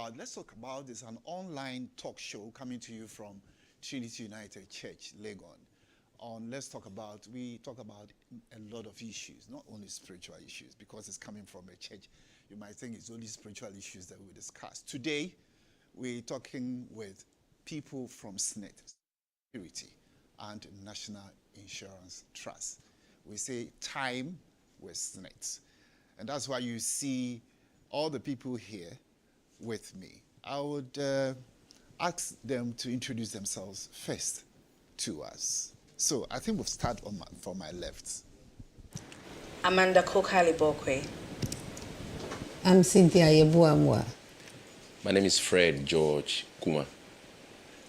about, let's talk about this, an online talk show coming to you from Trinity United Church, Legon. We talk about a lot of issues, not only spiritual issues, because it's coming from a church. You might think it's only spiritual issues that we discuss. Today, we're talking with people from Ssnit, Trinity, and National Insurance Trust. We say time with Ssnit. And that's why you see all the people here with me. I would ask them to introduce themselves first to us. So I think we'll start from my left. Amanda Kokali-Bokwe. I'm Cynthia Yebuamwa. My name is Fred George Kuma.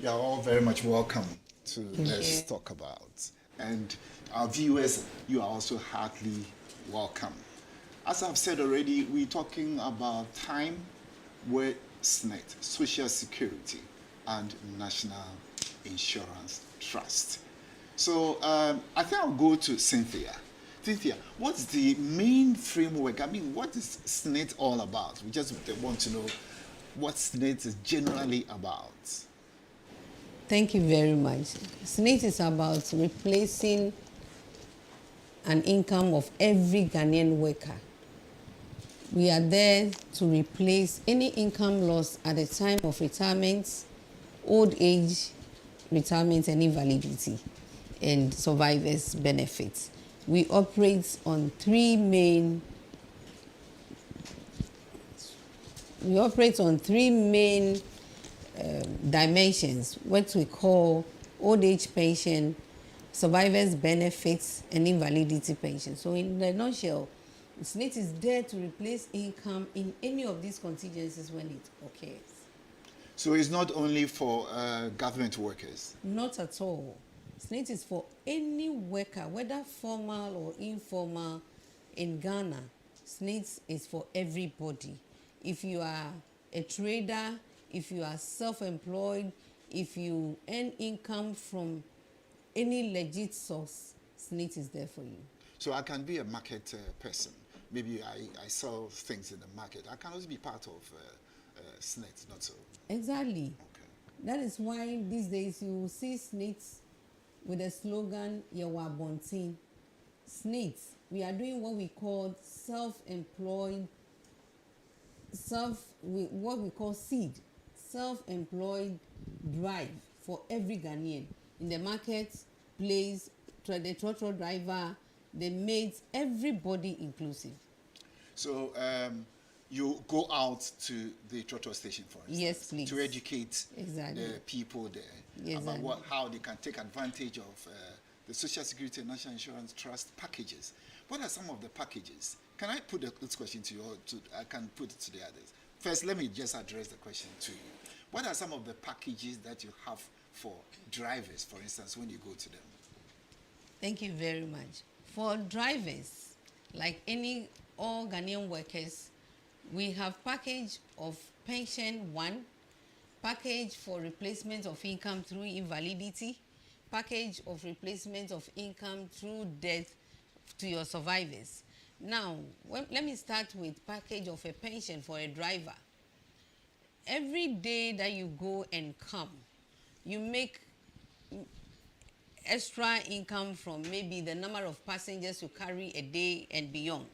You are all very much welcome to Let's Talk About. And our viewers, you are also heartily welcome. As I've said already, we're talking about time with Ssnit, Social Security and National Insurance Trust. So I think I'll go to Cynthia. Cynthia, what's the main framework? I mean, what is Ssnit all about? We just want to know what Ssnit is generally about. Thank you very much. Ssnit is about replacing an income of every Ghanaian worker. We are there to replace any income loss at the time of retirement, old age, retirement and invalidity, and survivors' benefits. We operate on three main dimensions, what we call old age pension, survivors' benefits, and invalidity pension. So in a nutshell, Ssnit is there to replace income in any of these contingencies when it occurs. So it's not only for government workers? Not at all. Ssnit is for any worker, whether formal or informal in Ghana. Ssnit is for everybody. If you are a trader, if you are self-employed, if you earn income from any legit source, Ssnit is there for you. So I can be a market person. Maybe I sell things in the market. I can also be part of Ssnit, not so? Exactly. Okay. That is why these days you will see Ssnit with the slogan, Yewa Bontin. Ssnit, we are doing what we call self-employed, what we call seed, self-employed drive for every Ghanaian in the market, place, the trotro driver, the maids, everybody inclusive. So you go out to the trotro station, for instance, yes, please, to educate exactly the people there about how they can take advantage of the Social Security and National Insurance Trust packages. What are some of the packages? Can I put this question to you, or I can put it to the others? First, let me just address the question to you. What are some of the packages that you have for drivers, for instance, when you go to them? Thank you very much. For drivers, like all Ghanaian workers, we have package of pension 1, package for replacement of income through invalidity, package of replacement of income through death to your survivors. Now, let me start with package of a pension for a driver. Every day that you go and come, you make extra income from maybe the number of passengers you carry a day and beyond.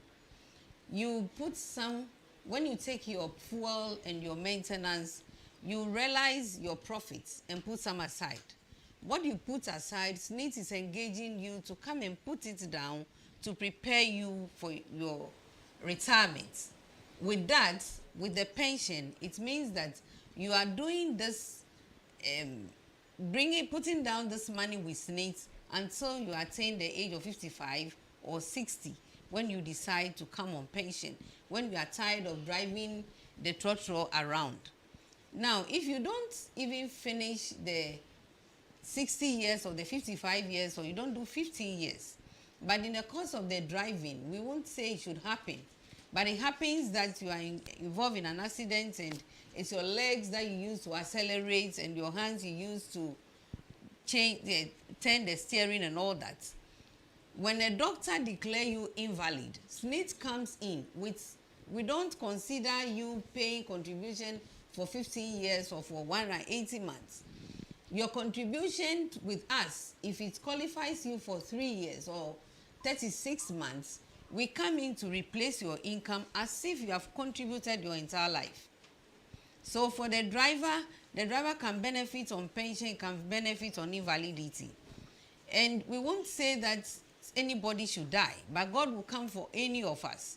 You put some, when you take your fuel and your maintenance, you realize your profits and put some aside. What you put aside, Ssnit is engaging you to come and put it down to prepare you for your retirement. With that, with the pension, it means that you are doing this, putting down this money with Ssnit until you attain the age of 55 or 60 when you decide to come on pension, when you are tired of driving the trotro around. Now, if you don't even finish the 60 years or the 55 years, or you don't do 15 years, but in the course of the driving, we won't say it should happen, but it happens that you are involved in an accident and it's your legs that you use to accelerate and your hands you use to turn the steering and all that. When a doctor declares you invalid, Ssnit comes in with, we don't consider you paying contribution for 15 years or for 180 months. Your contribution with us, if it qualifies you for 3 years or 36 months, we come in to replace your income as if you have contributed your entire life. So for the driver can benefit on pension, can benefit on invalidity. And we won't say that anybody should die, but God will come for any of us.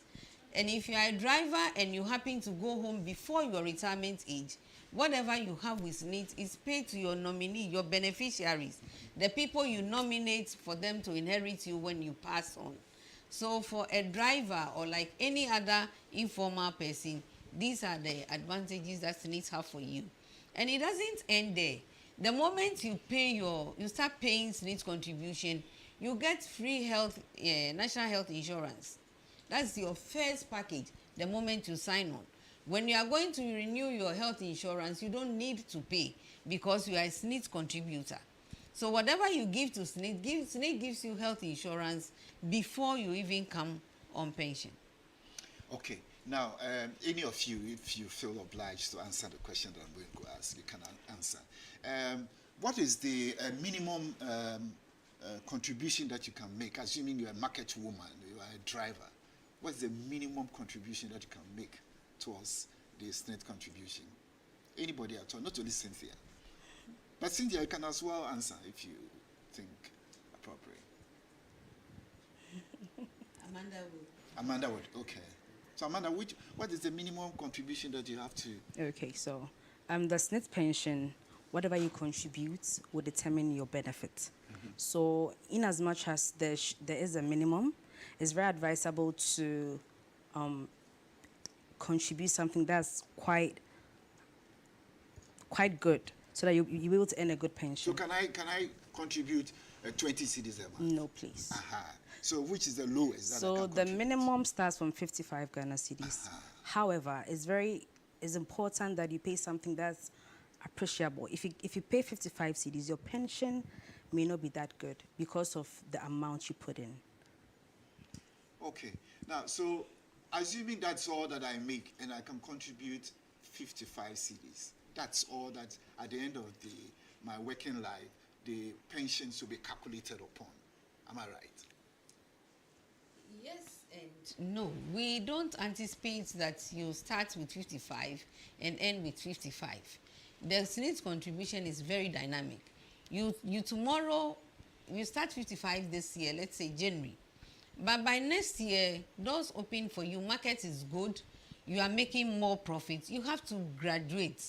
And if you are a driver and you happen to go home before your retirement age, whatever you have with Ssnit is paid to your nominee, your beneficiaries, the people you nominate for them to inherit you when you pass on. So for a driver or like any other informal person, these are the advantages that Ssnit have for you. And it doesn't end there. The moment you start paying Ssnit contribution, you get free health, national health insurance. That's your first package the moment you sign on. When you are going to renew your health insurance, you don't need to pay because you are a Ssnit contributor. So whatever you give to Ssnit, Ssnit gives you health insurance before you even come on pension. Okay. Now, any of you, if you feel obliged to answer the question that I'm going to ask, you can answer. What is the minimum contribution that you can make, assuming you're a market woman, you are a driver? What's the minimum contribution that you can make towards the Ssnit contribution? Anybody at all, not only Cynthia. But Cynthia, you can as well answer if you think appropriate. Amanda would, okay. So Amanda, what is the minimum contribution that you have to? Okay, so the Ssnit pension, whatever you contribute will determine your benefit. So in as much as there is a minimum, it's very advisable to contribute something that's quite good, so that you'll be able to earn a good pension. So can I contribute 20 cedis a month? No, please. So which is the lowest that I So can the contribute? minimum starts from 55 Ghana cedis. However, it's important that you pay something that's appreciable. If you pay 55 cedis, your pension may not be that good because of the amount you put in. Okay. Now, so assuming that's all that I make and I can contribute 55 cedis, that's all that at the end of my working life, the pensions will be calculated upon. Am I right? Yes and no. We don't anticipate that you start with 55 and end with 55. The Ssnit contribution is very dynamic. You tomorrow, you start 55 this year, let's say January. But by next year, doors open for you, market is good, you are making more profits, you have to graduate.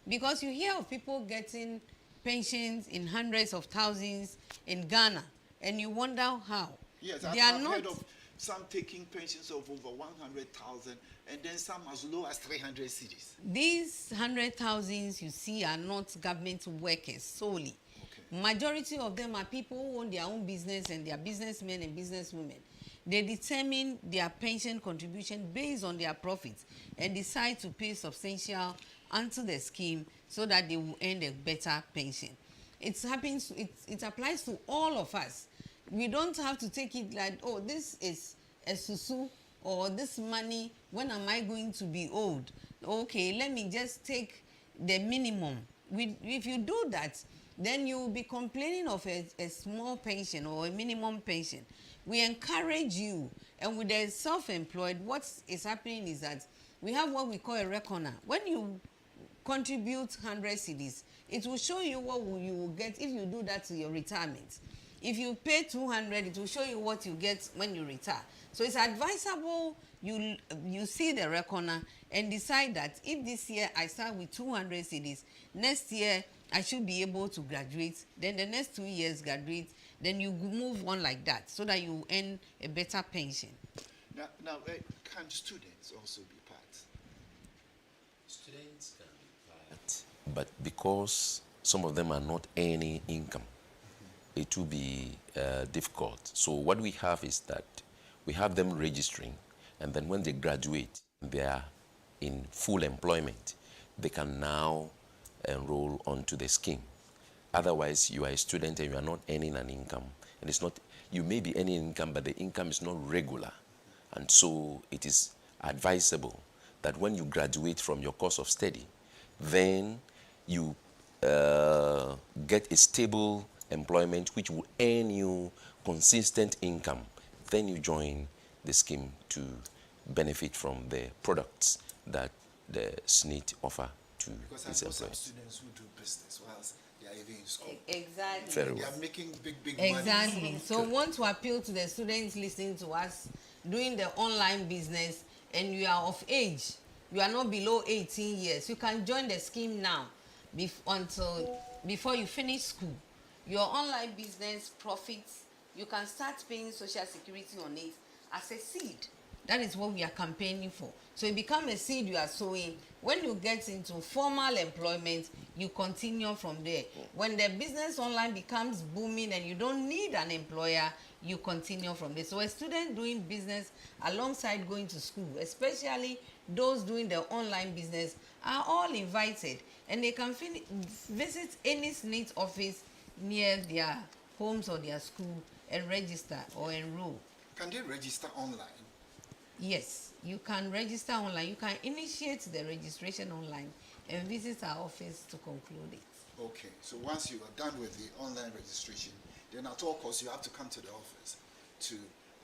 Because you hear of people getting pensions in hundreds of thousands in Ghana, and you wonder how. Yes, I've heard of some taking pensions of over 100,000 and then some as low as 300 cedis. These 100,000s you see are not government workers solely. Okay. Majority of them are people who own their own business and they are businessmen and businesswomen. They determine their pension contribution based on their profits and decide to pay substantial onto the scheme so that they will earn a better pension. It applies to all of us. We don't have to take it like, oh, this is a susu, or this money, when am I going to be old? Okay, let me just take the minimum. If you do that, then you will be complaining of a small pension or a minimum pension. We encourage you, and with the self-employed, what is happening is that we have what we call a reckoner. When you contribute 100 cedis, it will show you what you will get if you do that to your retirement. If you pay 200, it will show you what you get when you retire. So it's advisable you see the reckoner and decide that if this year I start with 200 cedis, next year I should be able to graduate, then the next 2 years graduate, then you move on like that so that you earn a better pension. Now can students also be part? Students can be part, but because some of them are not earning income, it will be difficult. So what we have is that we have them registering, and then when they graduate, they are in full employment, they can now enroll onto the scheme. Otherwise, you are a student and you are not earning an income, and it's not, you may be earning income, but the income is not regular. And so it is advisable that when you graduate from your course of study, then you get a stable employment which will earn you consistent income. Then you join the scheme to benefit from the products that the Ssnit offer to Because I its know some employees. students who do business whilst they are even in school. Exactly. Very They well. are making big money. Exactly. So want to appeal to the students listening to us doing the online business, and you are of age, you are not below 18 years, you can join the scheme now before you finish school. Your online business profits, you can start paying social security on it as a seed. That is what we are campaigning for. So it becomes a seed you are sowing. When you get into formal employment, you continue from there. When the business online becomes booming and you don't need an employer, you continue from there. So a student doing business alongside going to school, especially those doing the online business, are all invited, and they can visit any Ssnit office near their homes or their school and register or enroll. Can they register online? Yes, you can register online. You can initiate the registration online and visit our office to conclude it. Okay, so once you are done with the online registration, then at all costs you have to come to the office to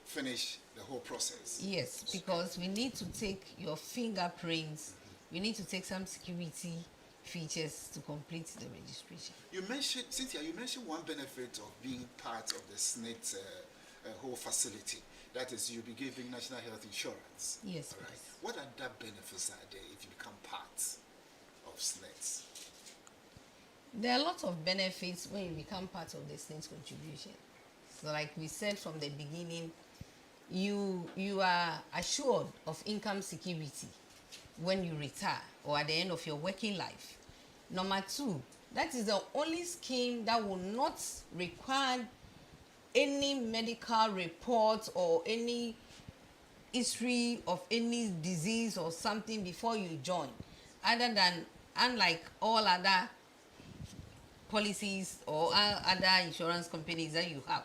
finish the whole process. Yes, because we need to take your fingerprints. We need to take some security features to complete the registration. You mentioned, Cynthia, you mentioned one benefit of being part of the Ssnit whole facility. That is, you'll be giving national health insurance. Yes, All right. please. What other benefits are there if you become part of Ssnit? There are a lot of benefits when you become part of the Ssnit contribution. So like we said from the beginning, you are assured of income security when you retire or at the end of your working life. Number two, that is the only scheme that will not require any medical report or any history of any disease or something before you join, other than, unlike all other policies or other insurance companies that you have.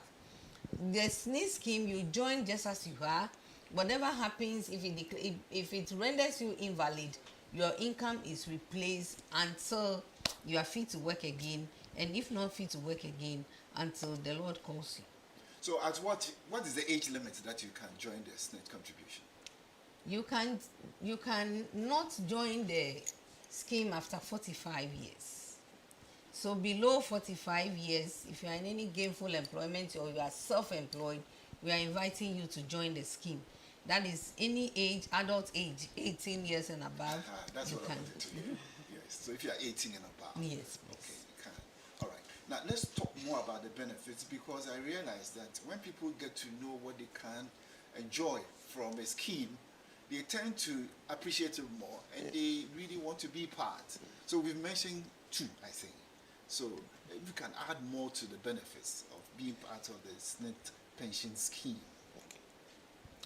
The Ssnit scheme, you join just as you are. Whatever happens, if it renders you invalid, your income is replaced until you are fit to work again, and if not fit to work again, until the Lord calls you. So at what is the age limit that you can join the Ssnit contribution? You can not join the scheme after 45 years. So below 45 years, if you are in any gainful employment or you are self-employed, we are inviting you to join the scheme. That is any age, adult age, 18 years and above. That's you what can. I wanted to hear. Yes. So if you are 18 and above. Yes, Okay, please. you can. All right. Now let's talk more about the benefits, because I realize that when people get to know what they can enjoy from a scheme, they tend to appreciate it more and they really want to be part. So we've mentioned two, I think. So if you can add more to the benefits of being part of the Ssnit pension scheme.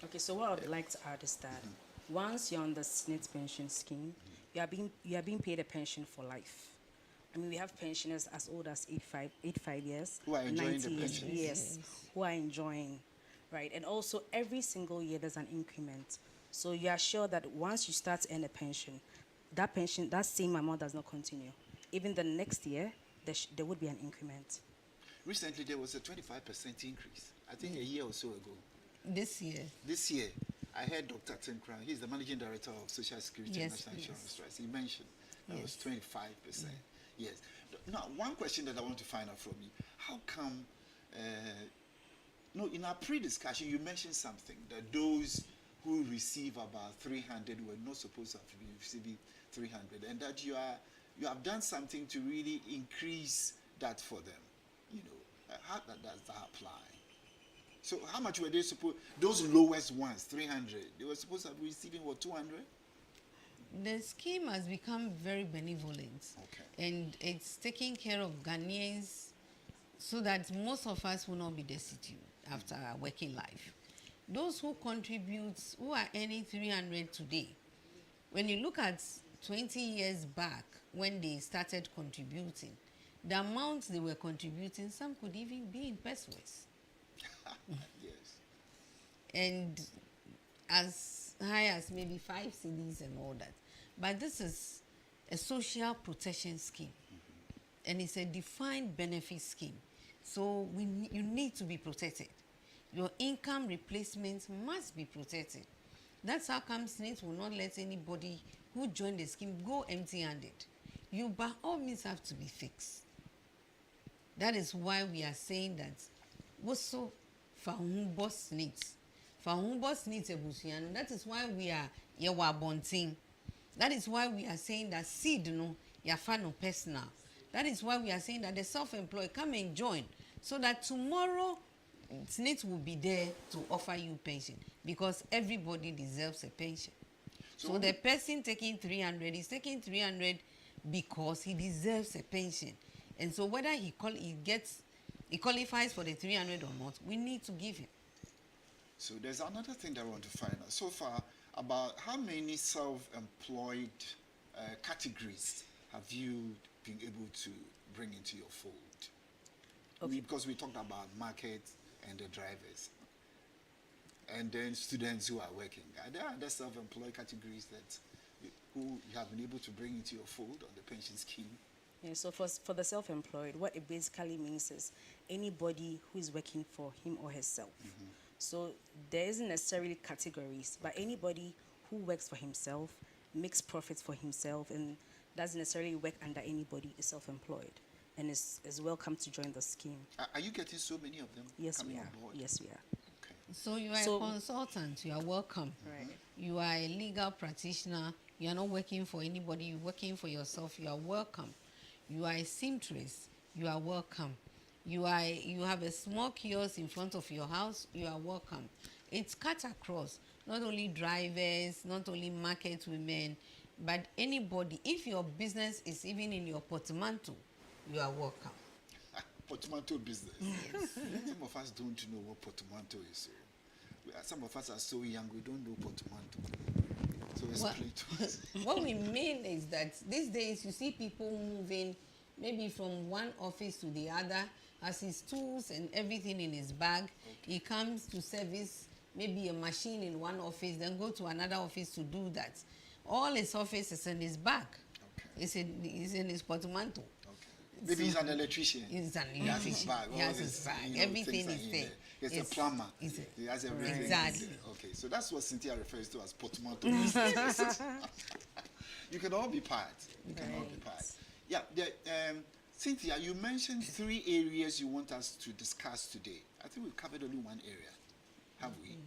Okay, so what I would like to add is that once you're on the Ssnit pension scheme, you are being paid a pension for life. I mean, we have pensioners as old as 85 years, Who are enjoying 90 the years, pension. yes, who are enjoying, right? And also every single year there's an increment. So you are sure that once you start to earn a pension, that same amount does not continue. Even the next year, there would be an increment. Recently there was a 25% increase, I think a year or so ago. This year. This year, I heard Dr. Tim Crown, he's the managing director of Social Security and Yes, National yes. Insurance Trust. He mentioned that was Yes. 25%. Yes. Now, one question that I want to find out from you: how come? No, in our pre-discussion, you mentioned something that those who receive about 300 were not supposed to be receiving 300, and that you have done something to really increase that for them. You know, how does that apply? So how much were they supposed, those lowest ones, 300, they were supposed to be receiving, what, 200? The scheme has become very benevolent. Okay. And it's taking care of Ghanaians so that most of us will not be destitute after our working life. Those who contribute, who are earning 300 today, when you look at 20 years back when they started contributing, the amounts they were contributing, some could even be in pesos. Yes. And as high as maybe 5 cedis and all that. But this is a social protection scheme. And it's a defined benefit scheme. So you need to be protected. Your income replacement must be protected. That's how come Ssnit will not let anybody who joined the scheme go empty-handed. You by all means have to be fixed. That is why we are saying that also boss Ssnit. Boss Ssnit ebusiano. That is why we are yawa bonting. That is why we are saying that seed no yafa no personal. That is why we are saying that the self-employed come and join so that tomorrow Ssnit will be there to offer you pension because everybody deserves a pension. So the person taking 300 is taking 300 because he deserves a pension. And so whether he qualifies for the 300 or not, we need to give him. So there's another thing that I want to find out. So far, about how many self-employed categories have you been able to bring into your fold? Okay. Because we talked about market and the drivers. And then students who are working. Are there other self-employed categories who you have been able to bring into your fold on the pension scheme? Yeah, so for the self-employed, what it basically means is anybody who is working for him or herself. So there isn't necessarily categories, but anybody who works for himself, makes profits for himself, and doesn't necessarily work under anybody is self-employed and is welcome to join the scheme. Are you getting so many of them coming on board? Yes, we are. Okay. So you are a consultant, you are welcome. Right. You are a legal practitioner, you are not working for anybody, you're working for yourself, you are welcome. You are a seamstress, you are welcome. You have a small kiosk in front of your house, you are welcome. It's cut across, not only drivers, not only market women, but anybody. If your business is even in your portmanteau, you are welcome. Portmanteau business. Yes. Some of us don't know what portmanteau is. So some of us are so young, we don't know portmanteau. So explain to us. What we mean is that these days you see people moving maybe from one office to the other, has his tools and everything in his bag. Okay. He comes to service maybe a machine in one office, then go to another office to do that. All his office is in his bag. Okay. It's in his portmanteau. Okay. Maybe he's an electrician. He's an electrician. He has his bag. Everything is there. He's a plumber. He has everything. Exactly. Okay, so that's what Cynthia refers to as portmanteau. You can all be part. You can all be part. Yeah, Cynthia, you mentioned 3 areas you want us to discuss today. I think we've covered only one area, have we?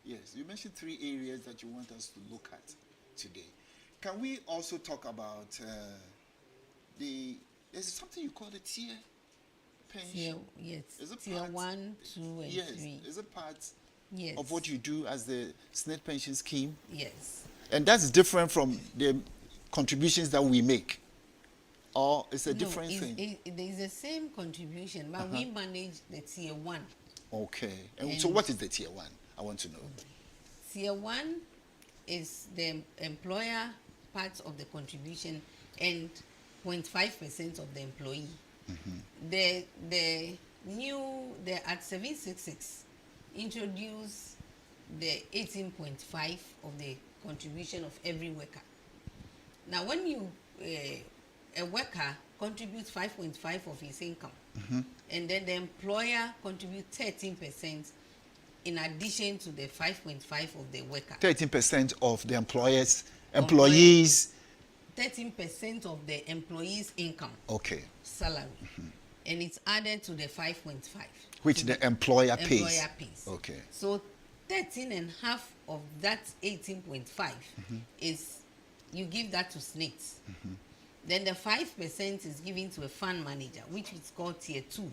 Yes, you mentioned 3 areas that you want us to look at today. Can we also talk about there's something you call the tier pension? Yes, is it tier part, 1, 2, and 3. Is it part yes. of what you do as the Ssnit pension scheme? Yes. And that's different from the contributions that we make? Or it's a different thing? It is the same contribution, but we manage the tier 1. Okay. And so what is the tier 1? I want to know. Tier 1 is the employer part of the contribution and 0.5% of the employee. The at 766 introduce the 18.5 of the contribution of every worker. Now when you a worker contributes 5.5 of his income, and then the employer contributes 13% in addition to the 5.5 of the worker. 13% of the employees. 13% of the employee's income. Okay. Salary. And it's added to the 5.5. Which the employer pays. Employer pays. Okay. So 13.5 of that 18.5 is, you give that to Ssnit. Then the 5% is given to a fund manager, which is called tier 2.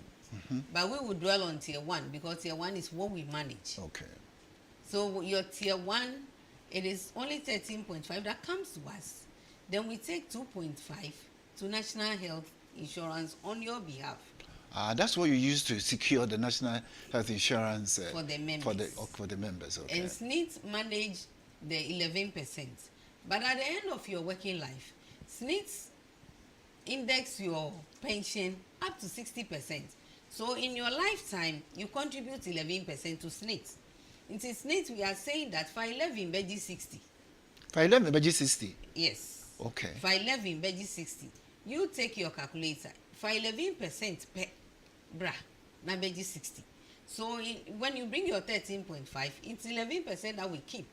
But we will dwell on tier 1 because tier 1 is what we manage. Okay. So your tier 1, it is only 13.5 that comes to us. Then we take 2.5 to National Health Insurance on your behalf. That's what you use to secure the National Health Insurance for the members. For the members, okay. And Ssnit manage the 11%. But at the end of your working life, Ssnit index your pension up to 60%. So in your lifetime, you contribute 11% to Ssnit. In Ssnit, we are saying that for 11, beji 60. For 11, beji 60? Yes. Okay. For 11, beji 60. You take your calculator. For 11% per bra, na beji 60. So when you bring your 13.5, it's 11% that we keep.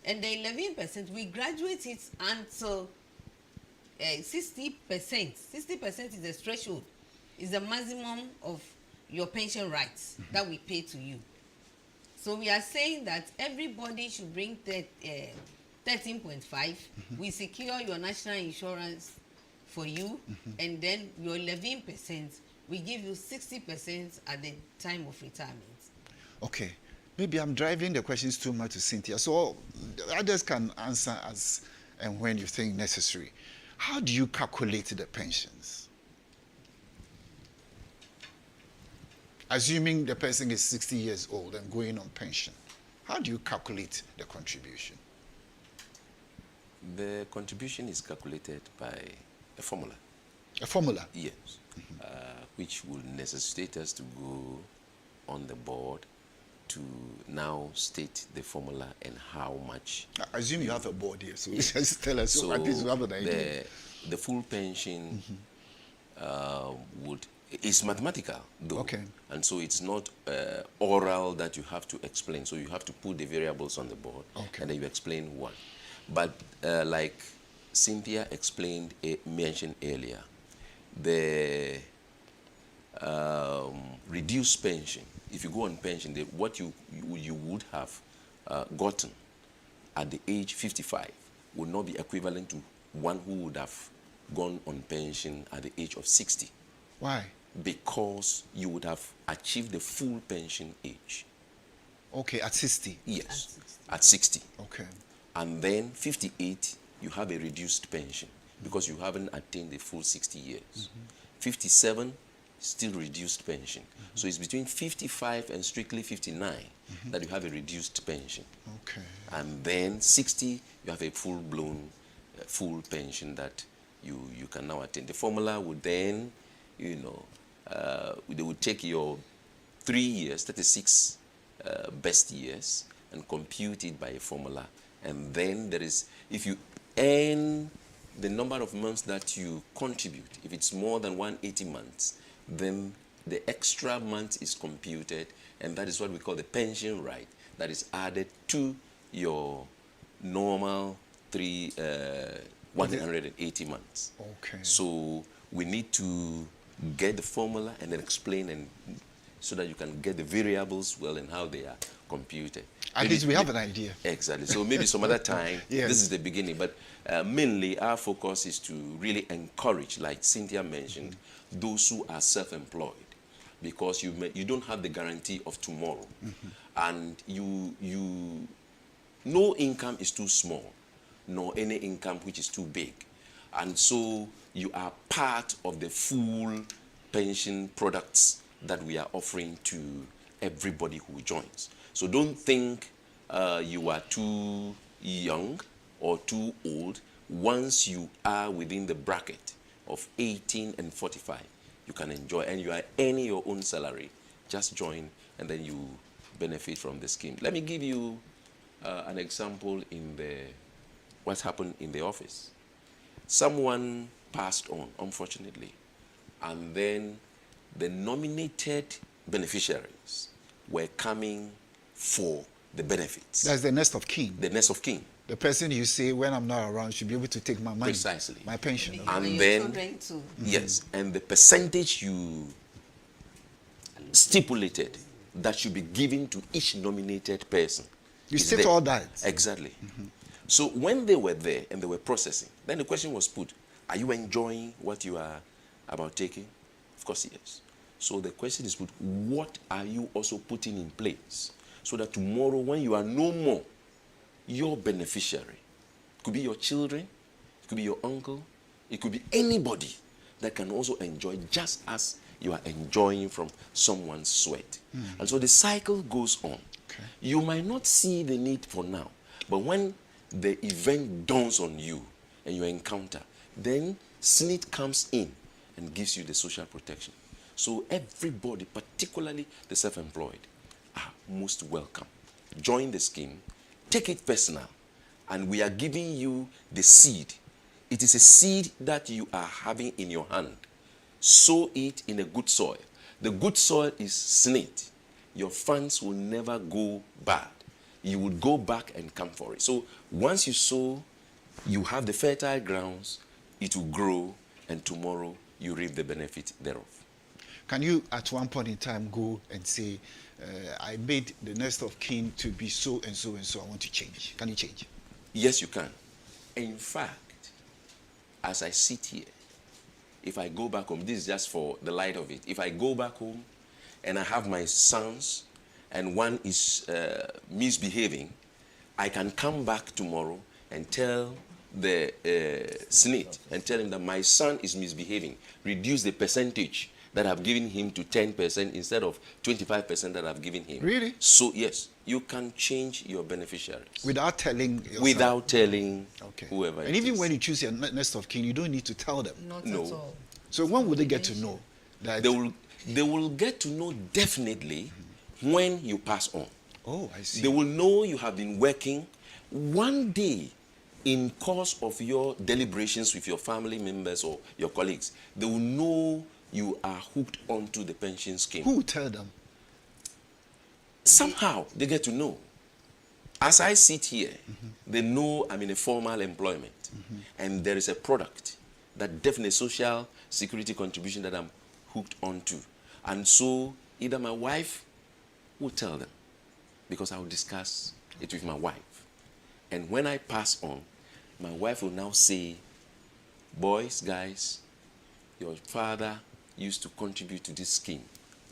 And the 11%, we graduate it until 60%. 60% is the threshold. Is the maximum of your pension rights that we pay to you. So we are saying that everybody should bring 13.5. We secure your national insurance for you, and then your 11%, we give you 60% at the time of retirement. Okay. Maybe I'm driving the questions too much to Cynthia. So others can answer as and when you think necessary. How do you calculate the pensions? Assuming the person is 60 years old and going on pension, how do you calculate the contribution? The contribution is calculated by a formula. A formula? Yes. Which will necessitate us to go on the board to now state the formula and how much. I assume you have a board here, so just tell us So what is you have an idea. the full pension is mathematical though. Okay. And so it's not oral that you have to explain. So you have to put the variables on the board, Okay. and then you explain one. But like Cynthia mentioned earlier, the reduced pension, if you go on pension, what you would have gotten at the age 55 would not be equivalent to one who would have gone on pension at the age of 60. Why? Because you would have achieved the full pension age. Okay, at 60. Yes, at 60. Okay. And then 58, you have a reduced pension because you haven't attained the full 60 years. 57, still reduced pension. So it's between 55 and strictly 59 that you have a reduced pension. Okay. And then 60, you have a full-blown full pension that you can now attain. The formula would then, they would take your 3 years, 36 best years, and compute it by a formula. And then there is, if you earn the number of months that you contribute, if it's more than 180 months, then the extra month is computed, and that is what we call the pension right that is added to your normal 180 months. Okay. So we need to get the formula and then explain, and so that you can get the variables well and how they are computed. At least we have an idea. Exactly. So maybe some other time, Yes. This is the beginning. But mainly our focus is to really encourage, like Cynthia mentioned, those who are self-employed, because you don't have the guarantee of tomorrow. And no income is too small, nor any income which is too big. And so you are part of the full pension products that we are offering to everybody who joins. So don't think you are too young or too old. Once you are within the bracket of 18 and 45, you can enjoy, and you are earning your own salary. Just join, and then you benefit from the scheme. Let me give you an example in what happened in the office. Someone passed on, unfortunately, and then the nominated beneficiaries were coming for the benefits. That's the next of kin. The next of kin. The person you say, when I'm not around, should be able to take my money. Precisely. My pension. And your then, children too. yes, and the percentage you stipulated that should be given to each nominated person. You is state there. all that. Exactly. So when they were there and they were processing, then the question was put, are you enjoying what you are about taking? Of course, yes. So the question is put, what are you also putting in place so that tomorrow when you are no more, your beneficiary, it could be your children, it could be your uncle, it could be anybody that can also enjoy just as you are enjoying from someone's sweat. And so the cycle goes on. Okay. You might not see the need for now, but when the event dawns on you and you encounter, then Ssnit comes in and gives you the social protection. So everybody, particularly the self-employed, are most welcome. Join the scheme, take it personal, and we are giving you the seed It is a seed that you are having in your hand. Sow it in a good soil. The good soil is Ssnit. Your funds will never go bad. You will go back and come for it. So once you sow, you have the fertile grounds, it will grow, and tomorrow you reap the benefit thereof. Can you, at one point in time, go and say, I made the next of kin to be so and so and so, I want to change? Can you change? Yes, you can. In fact, as I sit here, if I go back home, this is just for the light of it. If I go back home and I have my sons and one is misbehaving, I can come back tomorrow and tell the Ssnit and tell him that my son is misbehaving. Reduce the percentage that I've given him to 10% instead of 25% that I've given him. Really? So yes, you can change your beneficiaries. Without telling yourself? Without telling Okay. whoever And it even is. when you choose your next of kin, you don't need to tell them. Not No. at all. So when will they get to know that? They will get to know definitely when you pass on. Oh, I see. They will know you have been working. One day, in course of your deliberations with your family members or your colleagues, they will know you are hooked onto the pension scheme. Who will tell them? Somehow they get to know. As I sit here, they know I'm in a formal employment, and there is a product that definitely social security contribution that I'm hooked onto. And so either my wife will tell them, because I will discuss it with my wife. And when I pass on, my wife will now say, boys, guys, your father used to contribute to this scheme.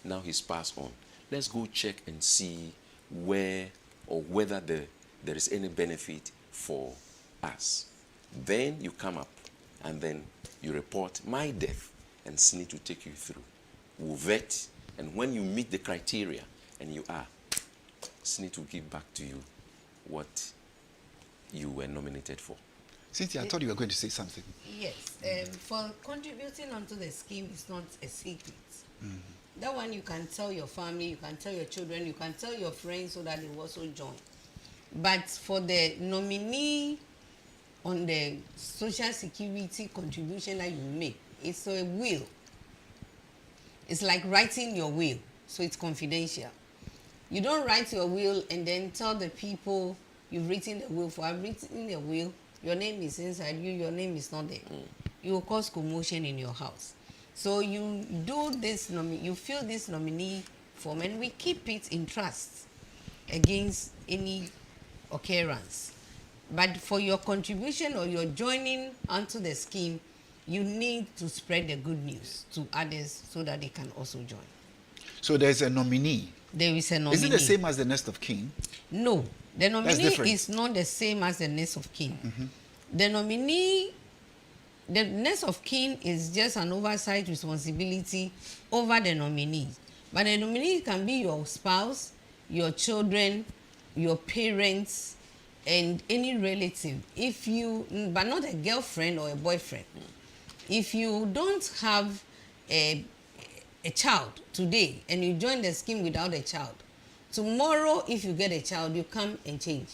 Now he's passed on. Let's go check and see where or whether there is any benefit for us. Then you come up and then you report my death, and Ssnit will take you through. We'll vet, and when you meet the criteria and you are, Ssnit will give back to you what you were nominated for. Cynthia, I thought you were going to say something. Yes, for contributing onto the scheme is not a secret. That one you can tell your family, you can tell your children, you can tell your friends so that they will also join. But for the nominee on the social security contribution that you make, it's a will. It's like writing your will, so it's confidential. You don't write your will and then tell the people you've written the will for. I've written the will, your name is inside, your name is not there. You will cause commotion in your house. So you do this, you fill this nominee form, and we keep it in trust against any occurrence. But for your contribution or your joining onto the scheme, you need to spread the good news to others so that they can also join. So there's a nominee. There is a nominee. Is it the same as the next of kin? No, the nominee different. is not the same as the next of kin. The nominee, the next of kin is just an oversight responsibility over the nominee. But the nominee can be your spouse, your children, your parents, and any relative. If you, but not a girlfriend or a boyfriend. If you don't have a child today and you join the scheme without a child, tomorrow if you get a child, you come and change.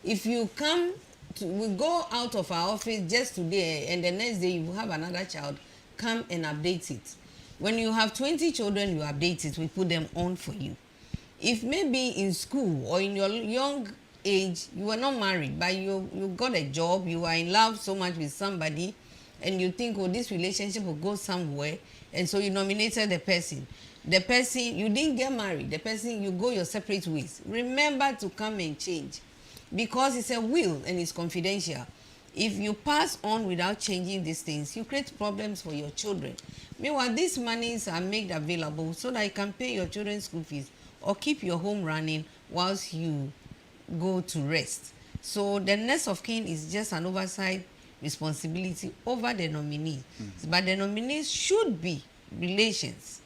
If you come, we go out of our office just today and the next day you have another child, come and update it. When you have 20 children, you update it, we put them on for you. If maybe in school or in your young age, you were not married, but you got a job, you are in love so much with somebody, and you think, oh, this relationship will go somewhere, and so you nominated the person. The person, you didn't get married, the person, you go your separate ways. Remember to come and change, because it's a will and it's confidential. If you pass on without changing these things, you create problems for your children. Meanwhile, these monies are made available so that you can pay your children's school fees or keep your home running whilst you go to rest. So the next of kin is just an oversight responsibility over the nominee. But the nominees should be relations.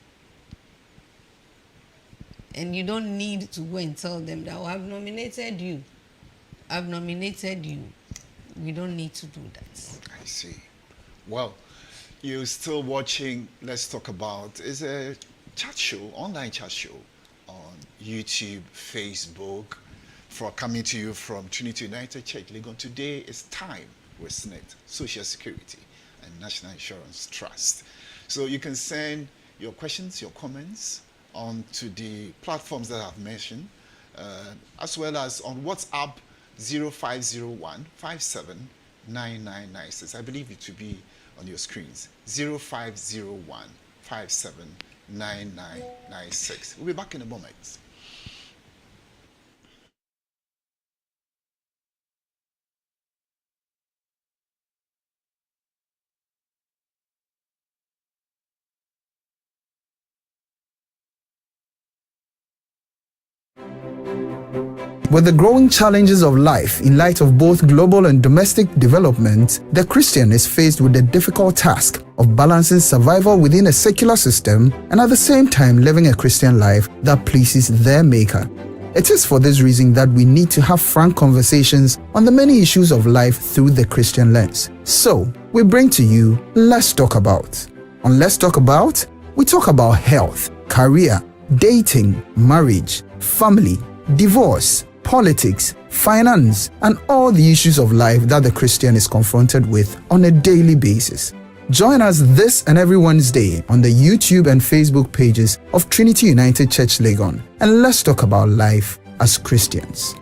And you don't need to go and tell them that, oh, I've nominated you. I've nominated you. We don't need to do that. I see. Well, you're still watching Let's Talk About. It's a chat show, online chat show on YouTube, Facebook, for coming to you from Trinity United Church, Legon. Today is time with Ssnit, Social Security and National Insurance Trust. So you can send your questions, your comments on to the platforms that I've mentioned, as well as on WhatsApp 0501 579996. I believe it will be on your screens. 0501 579996. We'll be back in a moment. With the growing challenges of life in light of both global and domestic development, the Christian is faced with the difficult task of balancing survival within a secular system and at the same time living a Christian life that pleases their Maker. It is for this reason that we need to have frank conversations on the many issues of life through the Christian lens. So, we bring to you Let's Talk About. On Let's Talk About, we talk about health, career, dating, marriage, family, divorce, politics, finance, and all the issues of life that the Christian is confronted with on a daily basis. Join us this and every Wednesday on the YouTube and Facebook pages of Trinity United Church Legon, and let's talk about life as Christians.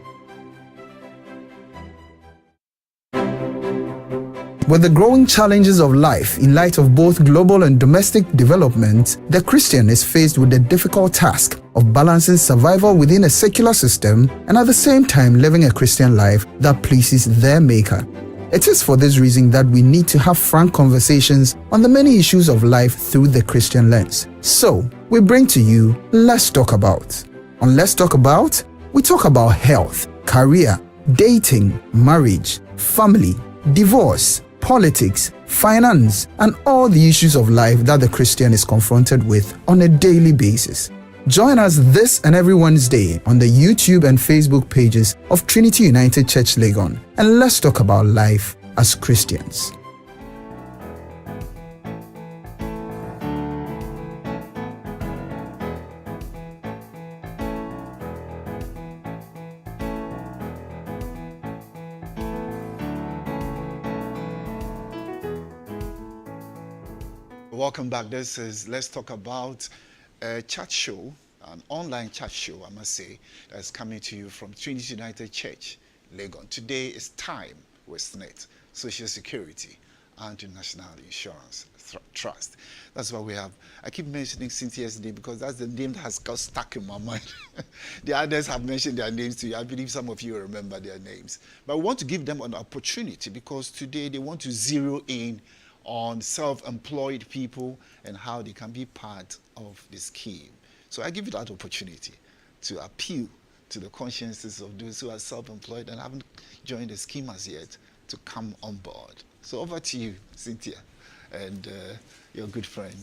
With the growing challenges of life in light of both global and domestic development, the Christian is faced with the difficult task of balancing survival within a secular system and at the same time living a Christian life that pleases their Maker. It is for this reason that we need to have frank conversations on the many issues of life through the Christian lens. So, we bring to you Let's Talk About. On Let's Talk About, we talk about health, career, dating, marriage, family, divorce, politics, finance, and all the issues of life that the Christian is confronted with on a daily basis. Join us this and every Wednesday on the YouTube and Facebook pages of Trinity United Church Legon, and let's talk about life as Christians. Welcome back. This is Let's Talk About, a chat show, an online chat show, I must say, that's coming to you from Trinity United Church, Legon. Today is Time with Ssnit, Social Security and National Insurance Trust. That's why we have. I keep mentioning Cynthia's name because that's the name that has got stuck in my mind. The others have mentioned their names to you. I believe some of you remember their names. But we want to give them an opportunity because today they want to zero in on self-employed people and how they can be part of the scheme. So I give you that opportunity to appeal to the consciences of those who are self-employed and haven't joined the scheme as yet to come on board. So over to you, Cynthia, and your good friend.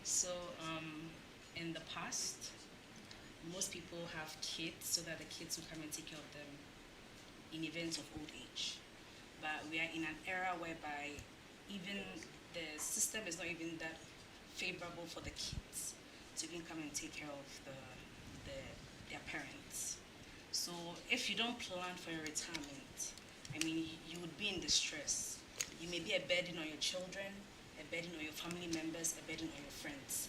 So in the past, most people have kids so that the kids will come and take care of them in events of old age. But we are in an era whereby even the system is not even that favorable for the kids to even come and take care of their parents. So if you don't plan for your retirement, I mean, you would be in distress. You may be a burden on your children, a burden on your family members, a burden on your friends.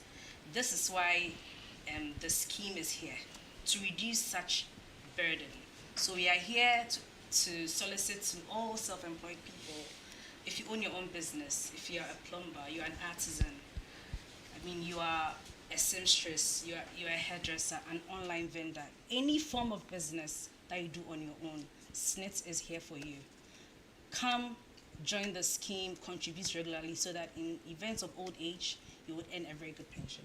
This is why the scheme is here, to reduce such burden. So we are here to solicit to all self-employed people. If you own your own business, if you are a plumber, you are an artisan, I mean, you are a seamstress, you are a hairdresser, an online vendor, any form of business that you do on your own, Ssnit is here for you. Come, join the scheme, contribute regularly so that in events of old age, you would earn a very good pension.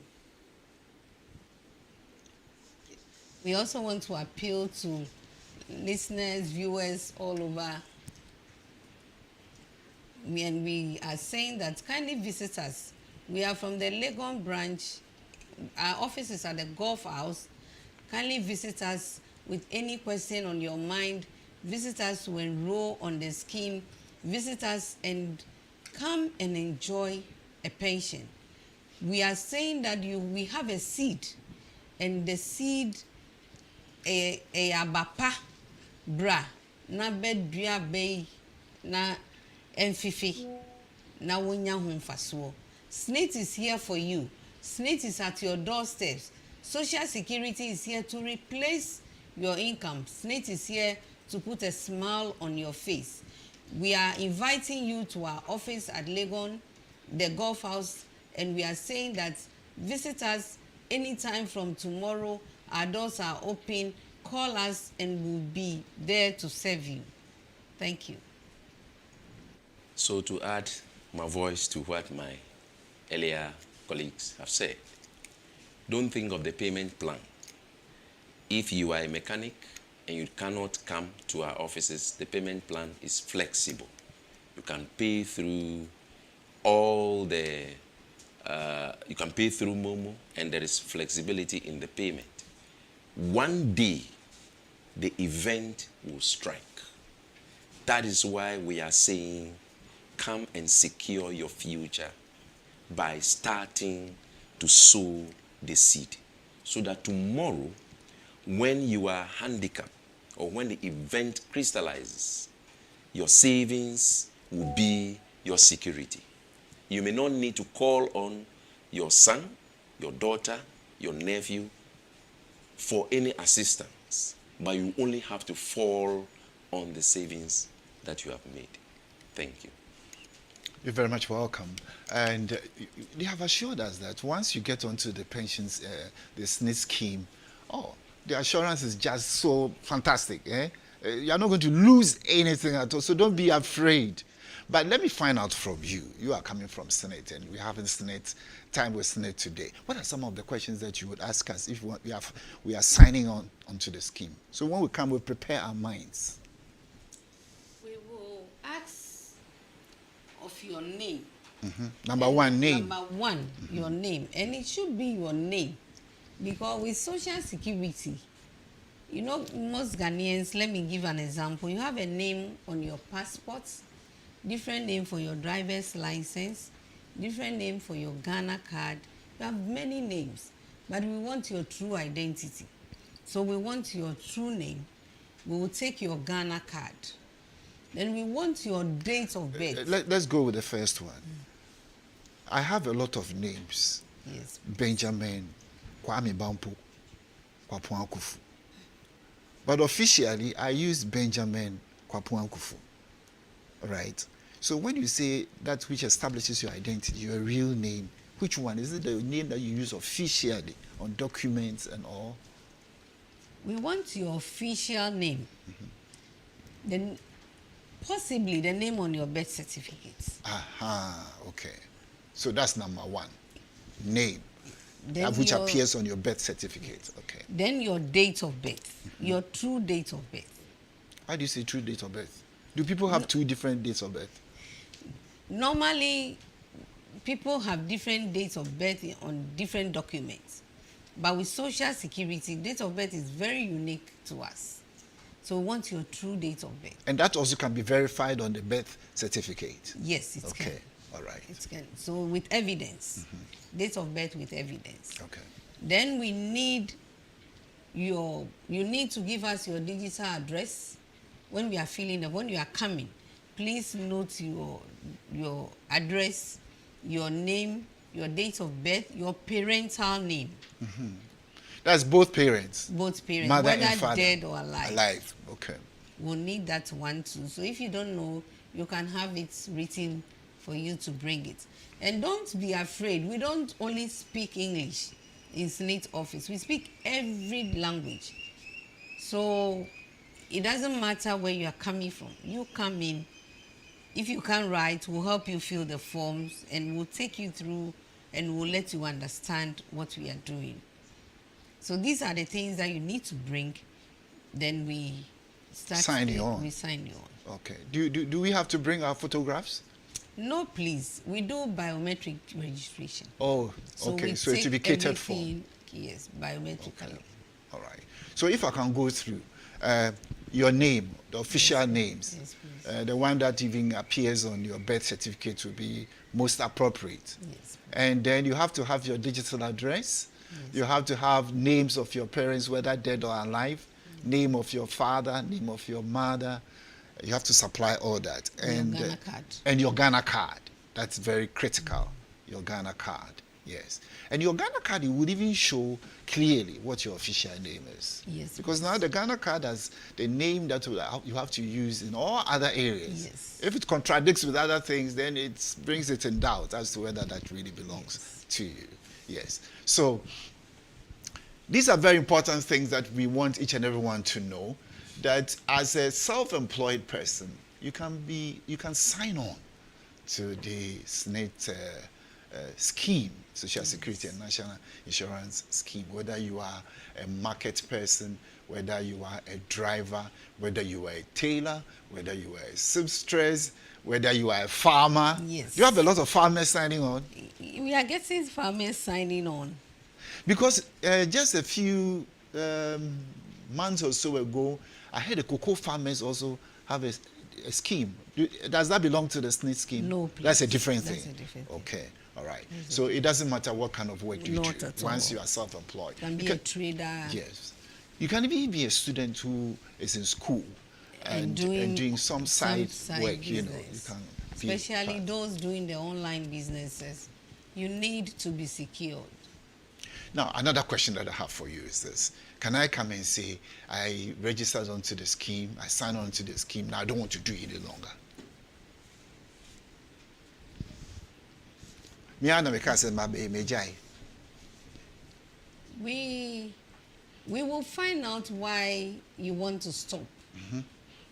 We also want to appeal to listeners, viewers all over. And we are saying that kindly visit us. We are from the Legon branch. Our office is at the Golf House. Kindly visit us with any question on your mind. Visit us to enroll on the scheme. Visit us and come and enjoy a pension. We are saying that we have a seed, and the seed a abapa bra na bedua bay na emfifi na wonya ho mfaso. Ssnit is here for you. Ssnit is at your doorsteps. Social Security is here to replace your income. Ssnit is here to put a smile on your face. We are inviting you to our office at Legon, the Golf House, and we are saying that visit us anytime from tomorrow. Our doors are open. Call us and we'll be there to serve you. Thank you. So to add my voice to what my earlier colleagues have said, don't think of the payment plan. If you are a mechanic and you cannot come to our offices, the payment plan is flexible. You can pay through all the, you can pay through Momo, and there is flexibility in the payment. One day, the event will strike. That is why we are saying, come and secure your future by starting to sow the seed, so that tomorrow, when you are handicapped or when the event crystallizes, your savings will be your security. You may not need to call on your son, your daughter, your nephew for any assistance, but you only have to fall on the savings that you have made. Thank you. You're very much welcome. And they have assured us that once you get onto the pensions, the Ssnit scheme, the assurance is just so fantastic. You're not going to lose anything at all, so don't be afraid. But let me find out from you. You are coming from Ssnit, and we're having time with Ssnit today. What are some of the questions that you would ask us if we are signing on onto the scheme? So when we come, we'll prepare our minds. We will ask of your name. Number one, name. Number one, your name. And it should be your name. Because with Social Security, you know, most Ghanaians, let me give an example. You have a name on your passport, different name for your driver's license, different name for your Ghana card. You have many names, but we want your true identity. So we want your true name. We will take your Ghana card. Then we want your date of birth. Let's go with the first one. I have a lot of names. Yes. Benjamin, Kwame Bampo, Kwapu Akufu. But officially, I use Benjamin Kwapu Akufu. Right? So when you say that which establishes your identity, your real name, which one? Is it the name that you use officially on documents and all? We want your official name. Then possibly the name on your birth certificate. Aha, okay. So that's number one. Name. Then Which appears on your birth certificate. Okay. Then your date of birth. Your true date of birth. Why do you say true date of birth? Do people have two different dates of birth? Normally, people have different dates of birth on different documents. But with Social Security, date of birth is very unique to us. So we want your true date of birth. And that also can be verified on the birth certificate? Yes, it can. Okay, all right. It can. So with evidence, date of birth with evidence. Okay. Then we need you need to give us your digital address when we are filling up, when you are coming. Please note your address, your name, your date of birth, your parental name. That's both parents? Both parents, Mother whether and father. dead or alive. Alive, okay. We'll need that one too. So if you don't know, you can have it written for you to bring it. And don't be afraid. We don't only speak English in Ssnit office. We speak every language. So it doesn't matter where you are coming from. You come in. If you can't write, we'll help you fill the forms and we'll take you through and we'll let you understand what we are doing. So these are the things that you need to bring. Then we start. Sign you on. We sign you on. Okay. Do we have to bring our photographs? No, please. We do biometric registration. Oh, So okay. we So it's to be take catered for. everything, yes, biometrically. Okay. All right. So if I can go through your name, the official names, Yes, please. the one that even appears on your birth certificate will be most appropriate. Yes. And then you have to have your digital address. You have to have names of your parents, whether dead or alive. name of your father, name of your mother. You have to supply all that. And your Ghana card. And your Ghana card. That's very critical. Your Ghana card, yes. And your Ghana card, it would even show clearly what your official name is. Yes. Because now the Ghana card has the name that you have to use in all other areas. Yes. If it contradicts with other things, then it brings it in doubt as to whether that really belongs to you. Yes. So these are very important things that we want each and everyone to know, that as a self-employed person, you can sign on to the Ssnit scheme, Social Security and National Insurance Scheme, whether you are a market person, whether you are a driver, whether you are a tailor, whether you are a seamstress, whether you are a farmer. Yes. You have a lot of farmers signing on. We are getting farmers signing on. Because just a few months or so ago, I heard the cocoa farmers also have a scheme. Does that belong to the Ssnit scheme? No, please. That's a different thing. That's a different thing. Okay, all right. So it doesn't matter what kind of work you Not do at once all. you are self-employed. You can be a trader. Yes. You can even be a student who is in school and doing some side work, business. you know. You can be Especially part. those doing the online businesses. You need to be secured. Now, another question that I have for you is this. Can I come and say, I registered onto the scheme, I signed on to the scheme, now I don't want to do it any longer? We will find out why you want to stop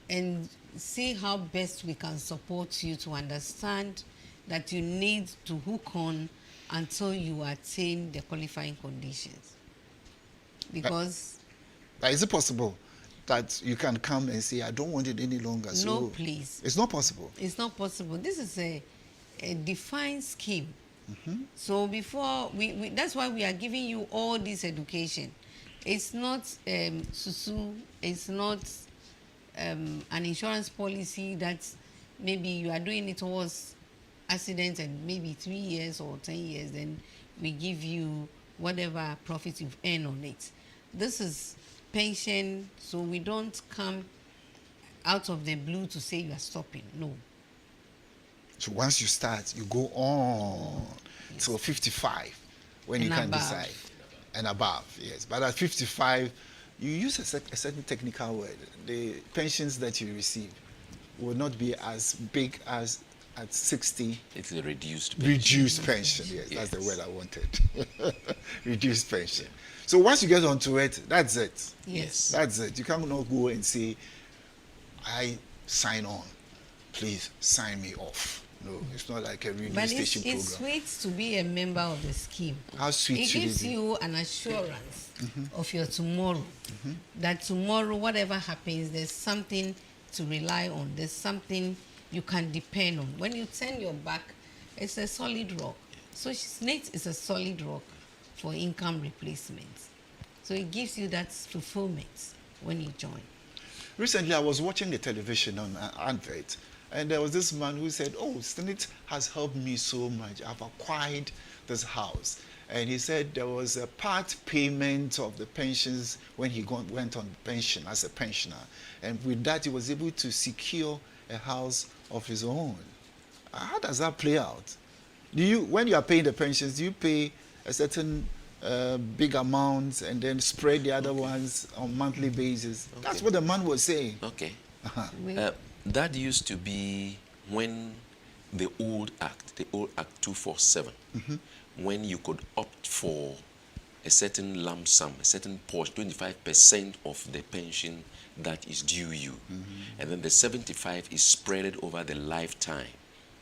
and see how best we can support you to understand that you need to hook on until you attain the qualifying conditions. Because is it possible that you can come and say, I don't want it any longer? no, So please. it's not possible. It's not possible. This is a defined scheme. So before that's why we are giving you all this education. It's not susu. It's not an insurance policy that maybe you are doing it towards accidents and maybe 3 years or 10 years, then we give you whatever profit you've earned on it. This is pension, so we don't come out of the blue to say you are stopping. No. So once you start, you go on till 55 when And you can above. decide. And above, yes. But at 55, you use a certain technical word. The pensions that you receive will not be as big as at 60. It's a reduced Reduced pension, yes, that's the Yes. word I wanted. Reduced pension. So once you get onto it, that's it. Yes. That's it. You cannot go and say, I sign on. Please sign me off. No, it's not like a radio But station it's program. sweet to be a member of the scheme. How sweet It should gives it be? you an assurance of your tomorrow. That tomorrow, whatever happens, there's something to rely on. There's something you can depend on. When you turn your back, it's a solid rock. So Ssnit is a solid rock for income replacement. So it gives you that fulfillment when you join. Recently, I was watching the television on an advert, and there was this man who said, oh, Ssnit has helped me so much. I've acquired this house. And he said there was a part payment of the pensions when he went on pension as a pensioner. And with that, he was able to secure a house of his own. How does that play out? When you are paying the pensions, do you pay a certain big amount and then spread the other ones on monthly basis? Okay. That's what the man was saying. Okay. We- That used to be when the old Act 247, when you could opt for a certain lump sum, a certain portion, 25% of the pension that is due you. And then the 75 is spread over the lifetime,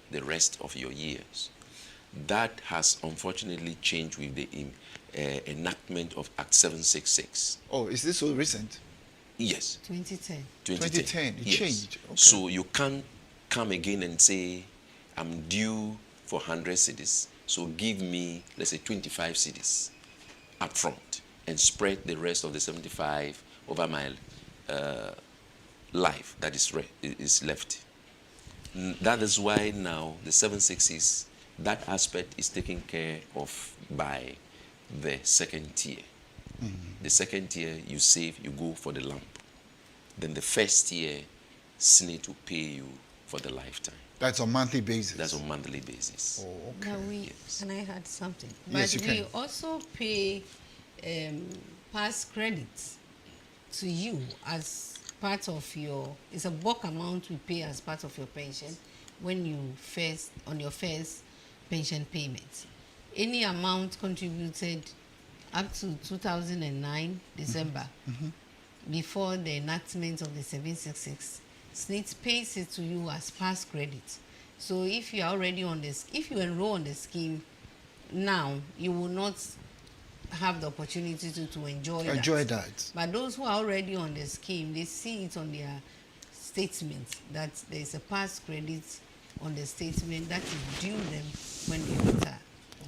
the rest of your years. That has unfortunately changed with the enactment of Act 766. Oh, is this so recent? Yes. 2010. 2010, it yes. changed. Okay. So you can't come again and say, I'm due for 100 cedis, so give me, let's say, 25 cedis up front and spread the rest of the 75 over my life that is left. That is why now the 760s, that aspect is taken care of by the second tier. The second tier, you save, you go for the lump. then the first year, Ssnit will pay you for the lifetime. That's on monthly basis. That's on monthly basis. Oh, okay. Now Yes. can I add something? Yes, But you we can. also pay past credits to you as part of your, it's a bulk amount we pay as part of your pension when you on your first pension payment. Any amount contributed up to 2009 December, before the enactment of the 766, Ssnit pays it to you as past credit. So if you are already on this, if you enroll on the scheme now, you will not have the opportunity to enjoy that. But those who are already on the scheme, they see it on their statement that there is a past credit on the statement that is due them when they retire.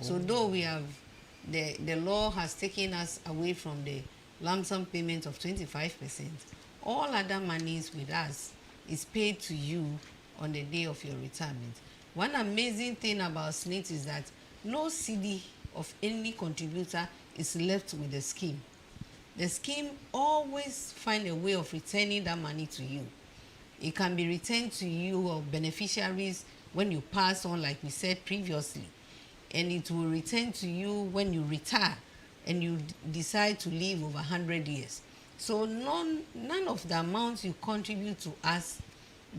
So though we have, the law has taken us away from the lump sum payment of 25%, all other monies with us is paid to you on the day of your retirement. One amazing thing about Ssnit is that no CD of any contributor is left with the scheme. The scheme always find a way of returning that money to you. It can be returned to you or beneficiaries when you pass on, like we said previously, and it will return to you when you retire and you decide to live over 100 years. So none of the amounts you contribute to us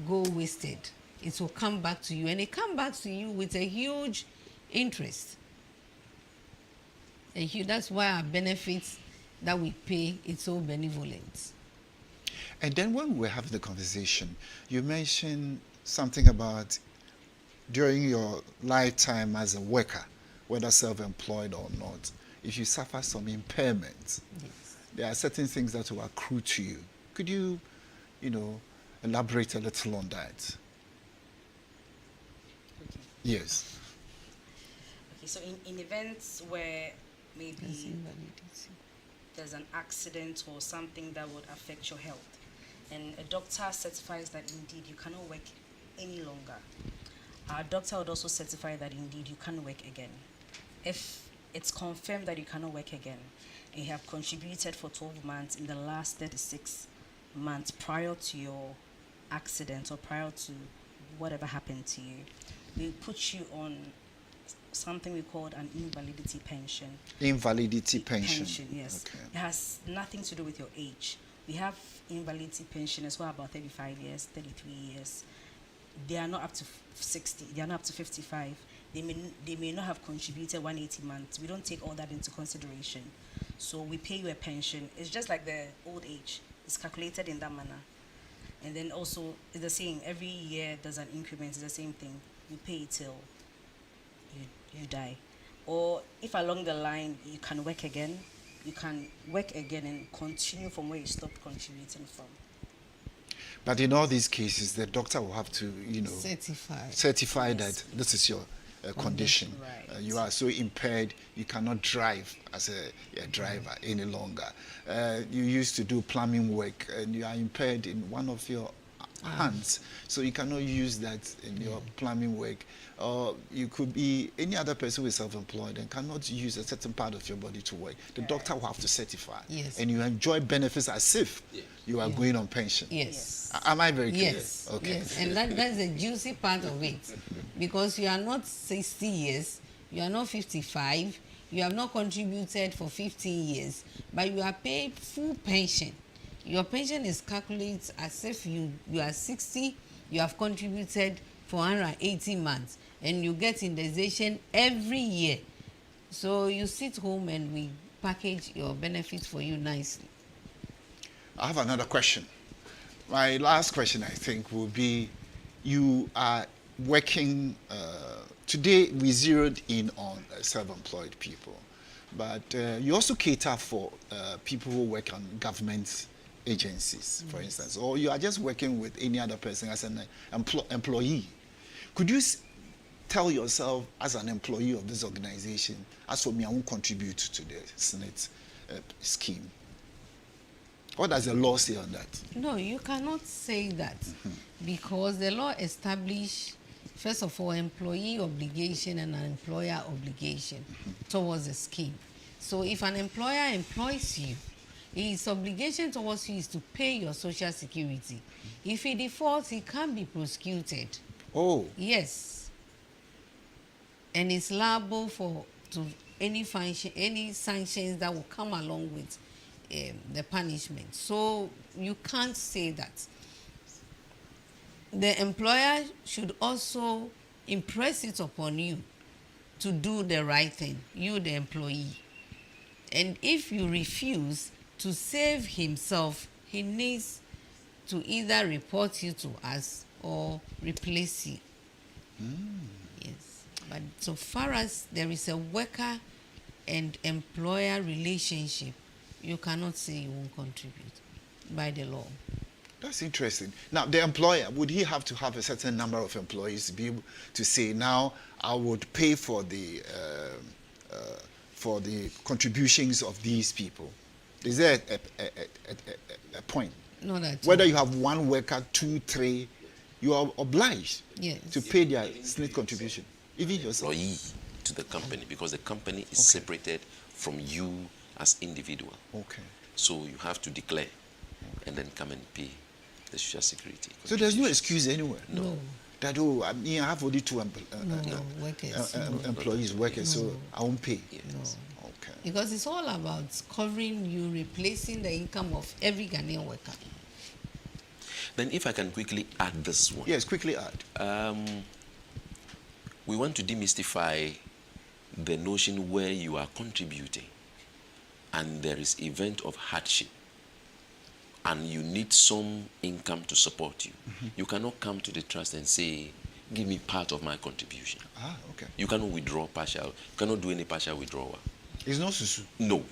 go wasted. It will come back to you, and it comes back to you with a huge interest. That's why our benefits that we pay is so benevolent. And then when we were having the conversation, you mentioned something about during your lifetime as a worker, whether self-employed or not, if you suffer some impairment, there are certain things that will accrue to you. Could you, elaborate a little on that? Okay. Yes. Okay, so in events where maybe there's an accident or something that would affect your health, and a doctor certifies that indeed you cannot work any longer, our doctor would also certify that indeed you can't work again. If it's confirmed that you cannot work again, and you have contributed for 12 months in the last 36 months prior to your accident or prior to whatever happened to you, we put you on something we call an invalidity pension. Invalidity pension. Yes. Okay. It has nothing to do with your age. We have invalidity pensioners who are about 35 years, 33 years. They are not up to 60. They are not up to 55. They may not have contributed 180 months. We don't take all that into consideration. So we pay you a pension. It's just like the old age. It's calculated in that manner. And then also, it's the same. Every year there's an increment. It's the same thing. You pay it till you die. Or if along the line you can work again, you can work again and continue from where you stopped contributing from. But in all these cases, the doctor will have to, certify Yes. that this is your condition. Right. You are so impaired, you cannot drive as a driver any longer. You used to do plumbing work, and you are impaired in one of your hands, so you cannot use that in your plumbing work. Or you could be any other person who is self-employed and cannot use a certain part of your body to work. The doctor will have to certify. Yes. And you enjoy benefits as if you are going on pension. Yes. Am I very clear? Yes. Okay. Yes. And that's the juicy part of it. Because you are not 60 years, you are not 55, you have not contributed for 15 years, but you are paid full pension. Your pension is calculated as if you are 60, you have contributed for 180 months, and you get indexation every year. So you sit home and we package your benefits for you nicely. I have another question. My last question, I think, will be, you are working, today we zeroed in on self-employed people, but you also cater for people who work on government agencies, for instance, or you are just working with any other person as an employee. Could you tell yourself, as an employee of this organization, as for me, I won't contribute to the Ssnit scheme? What does the law say on that? No, you cannot say that, because the law establishes, first of all, employee obligation and an employer obligation towards the scheme. So if an employer employs you, His obligation towards you is to pay your social security. If he defaults, he can be prosecuted. Oh. Yes. And it's liable to any sanctions that will come along with the punishment. So you can't say that. The employer should also impress it upon you to do the right thing, you the employee. And if you refuse, to save himself, he needs to either report you to us or replace you. Yes. But so far as there is a worker and employer relationship, you cannot say you won't contribute by the law. That's interesting. Now, the employer, would he have to have a certain number of employees to be able to say, now I would pay for the contributions of these people? Is there a point? No, that Whether you have one worker, 2, 3, you are obliged to pay their Ssnit contribution, even yourself. Employee to the company, because the company is separated from you as individual. Okay. So you have to declare and then come and pay the social security. So there's no excuse anywhere? No. That, I have only 2 employees, workers, so I won't pay. Yes. No. Okay. Because it's all about covering you, replacing the income of every Ghanaian worker. Then if I can quickly add this one. Yes, quickly add. We want to demystify the notion where you are contributing and there is event of hardship and you need some income to support you. You cannot come to the trust and say, give me part of my contribution. Ah, okay. You cannot withdraw partial. You cannot do any partial withdrawal. It's not susu. No.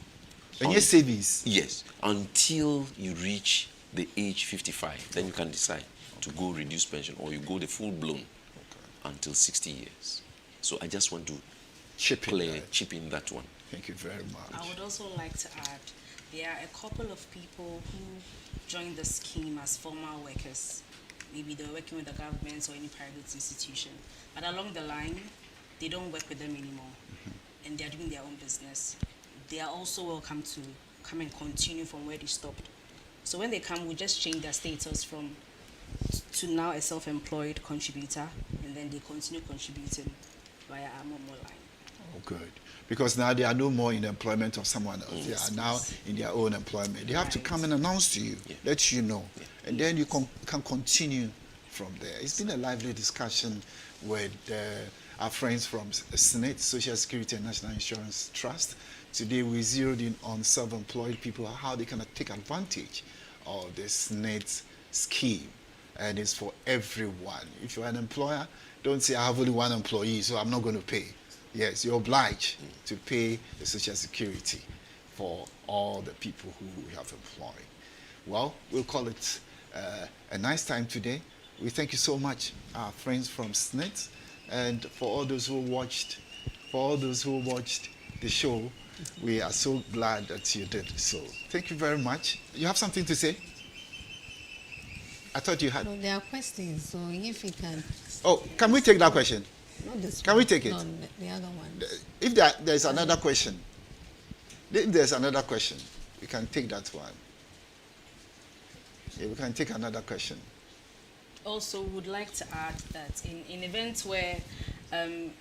And yes, savings. Yes. Until you reach the age 55, then you can decide to go reduce pension or you go the full blown until 60 years. So I just want to chip in that one. Thank you very much. I would also like to add, there are a couple of people who joined the scheme as former workers. Maybe they were working with the government or any private institution. But along the line, they don't work with them anymore. And they're doing their own business. They are also welcome to come and continue from where they stopped. So when they come, we just change their status to now a self-employed contributor, and then they continue contributing via our Momo line. Oh, good. Because now they are no more in the employment of someone else. They are now in their own employment. They have to come and announce to you, let you know. And then you can continue from there. It's been a lively discussion with our friends from Ssnit, Social Security and National Insurance Trust. Today we zeroed in on self-employed people, how they can take advantage of the Ssnit scheme. And it's for everyone. If you're an employer, don't say I have only 1 employee, so I'm not going to pay. Yes, you're obliged to pay the Social Security for all the people who we have employed. Well, we'll call it a nice time today. We thank you so much, our friends from Ssnit, and for all those who watched the show. We are so glad that you did so. Thank you very much. You have something to say? I thought you had. No, there are questions, so if you can. Oh, can we take that question? Not this Can one. we take it? No, the other one. If there's another question, we can take that one. Yeah, we can take another question. Also, would like to add that in events where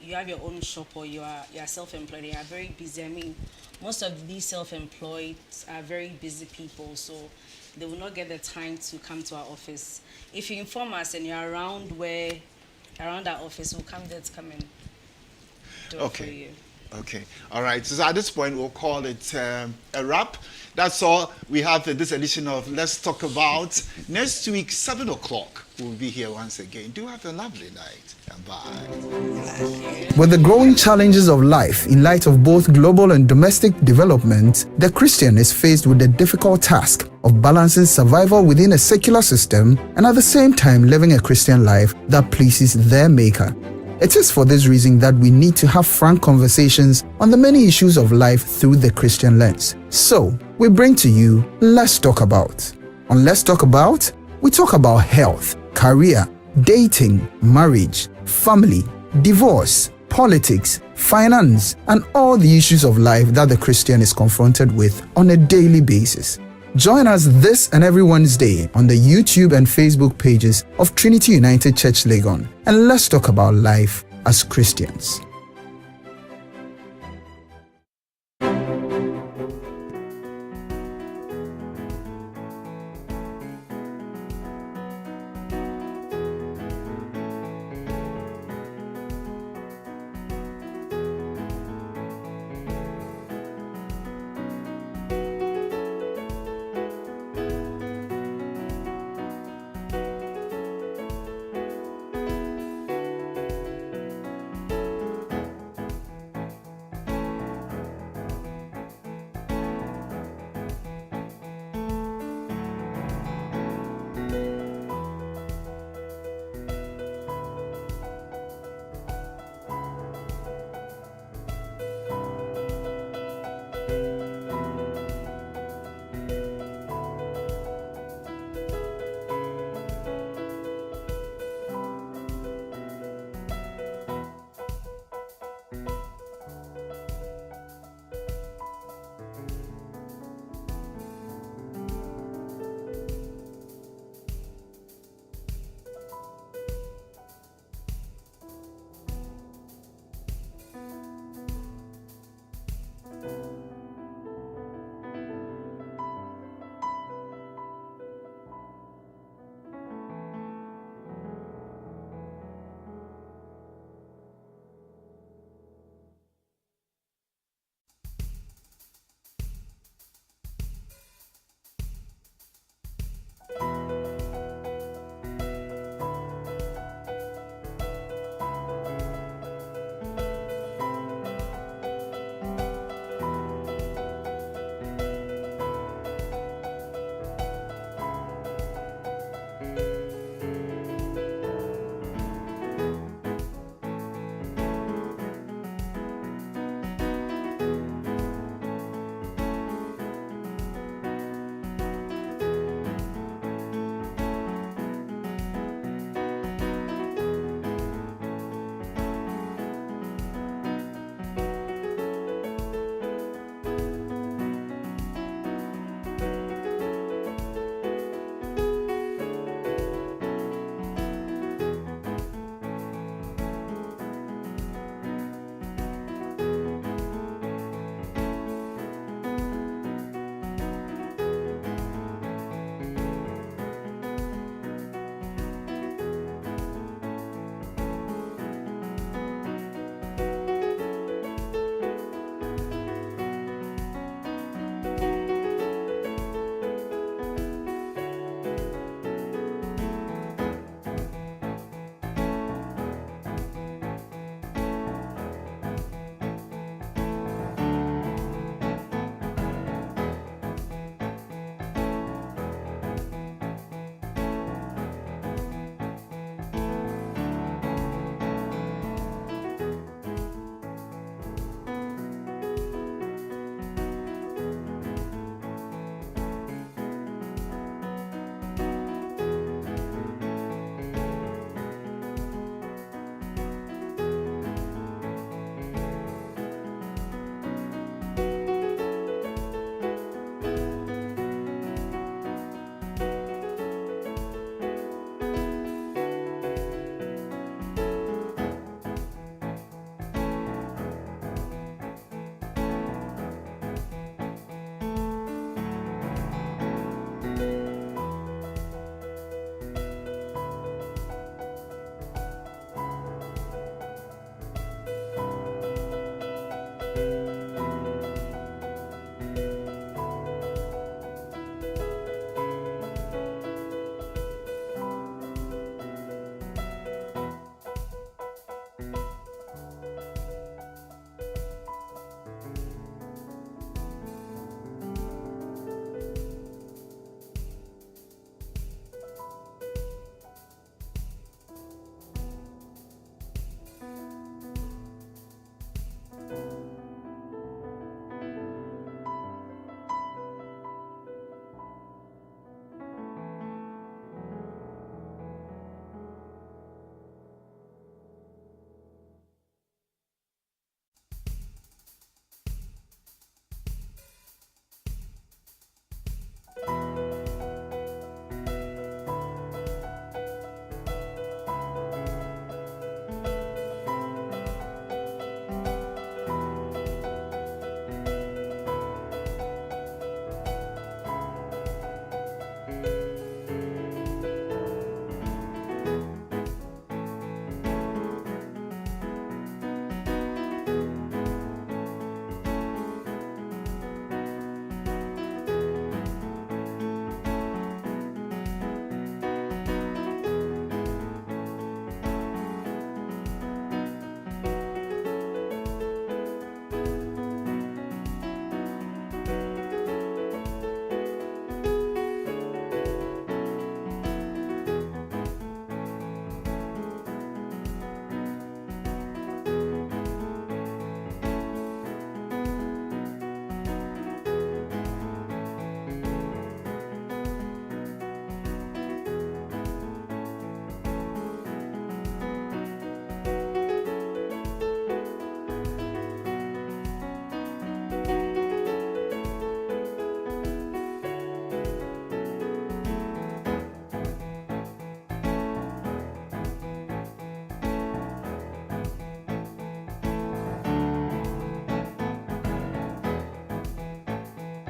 you have your own shop or you are self-employed, you are very busy. I mean, most of these self-employed are very busy people, so they will not get the time to come to our office. If you inform us and you're around our office, we'll come there to come and do it for you. Okay. All right. So at this point, we'll call it a wrap. That's all we have in this edition of Let's Talk About. Next week, 7 o'clock, we'll be here once again. Do have a lovely night. And bye. With the growing challenges of life in light of both global and domestic development, the Christian is faced with the difficult task of balancing survival within a secular system and at the same time living a Christian life that pleases their Maker. It is for this reason that we need to have frank conversations on the many issues of life through the Christian lens. So, we bring to you Let's Talk About. On Let's Talk About, we talk about health, career, dating, marriage, family, divorce, politics, finance, and all the issues of life that the Christian is confronted with on a daily basis. Join us this and every Wednesday on the YouTube and Facebook pages of Trinity United Church Legon, and let's talk about life as Christians.